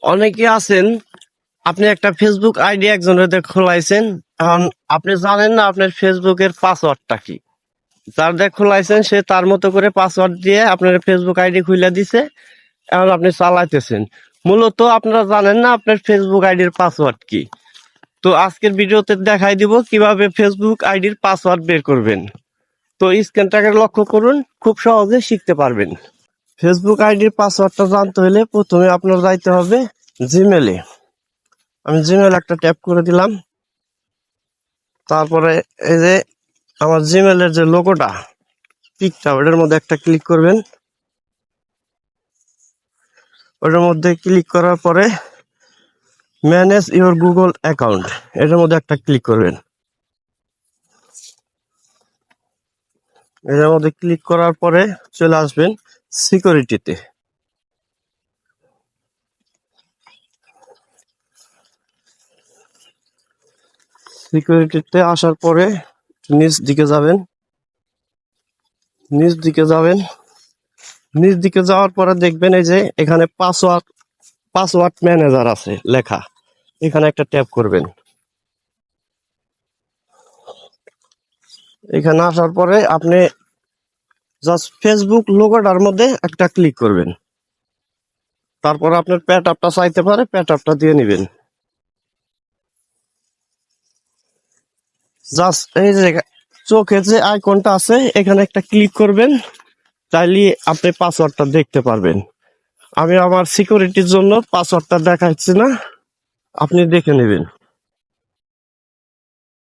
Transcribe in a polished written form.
অনেকে আছেন, আপনি একটা ফেসবুক আইডি একজনের দিয়ে খোলাইছেন, এখন আপনি জানেন না আপনার ফেসবুকের পাসওয়ার্ডটা কি। যার দিয়ে খোলাইছেন সে তার মতো করে পাসওয়ার্ড দিয়ে আপনার ফেসবুক আইডি খুলে দিছে, এখন আপনি চালাইতেছেন। মূলত আপনারা জানেন না আপনার ফেসবুক আইডির পাসওয়ার্ড কি। তো আজকের ভিডিওতে দেখাই দিব কিভাবে ফেসবুক আইডির পাসওয়ার্ড বের করবেন। তো স্ক্রিনটাকে লক্ষ্য করুন, খুব সহজে শিখতে পারবেন। ফেসবুক আইডির পাসওয়ার্ডটা জানতে হলে প্রথমে আপনার যাইতে হবে জিমেলে। আমি জিমেল একটা ট্যাপ করে দিলাম। তারপরে এই যে আমার জিমেলের যে লোগোটা, পিকটা, ওটার মধ্যে একটা ক্লিক করবেন। ওটার মধ্যে ক্লিক করার পরে ম্যানেজ ইওর গুগল অ্যাকাউন্ট, এটার মধ্যে একটা ক্লিক করবেন। এটার মধ্যে ক্লিক করার পরে চলে আসবেন সিকিউরিটিতে। সিকিউরিটিতে আসার পরে নিচ দিকে যাবেন। নিচ দিকে যাওয়ার পরে দেখবেন এই যে এখানে পাসওয়ার্ড ম্যানেজার আছে লেখা, এখানে একটা ট্যাপ করবেন। এখানে আসার পরে আপনি জাস্ট ফেসবুক লোগোটার মধ্যে একটা ক্লিক করবেন। তারপর আপনার প্যাট আপটা চাইতে পারে, প্যাট আপটা দিয়ে নেবেন। জাস্ট এই যে চোখে যে আইকনটা আছে এখানে একটা ক্লিক করবেন, তাইলে আপনি পাসওয়ার্ডটা দেখতে পারবেন। আমি আমার সিকিউরিটির জন্য পাসওয়ার্ডটা দেখাচ্ছি না, আপনি দেখে নেবেন।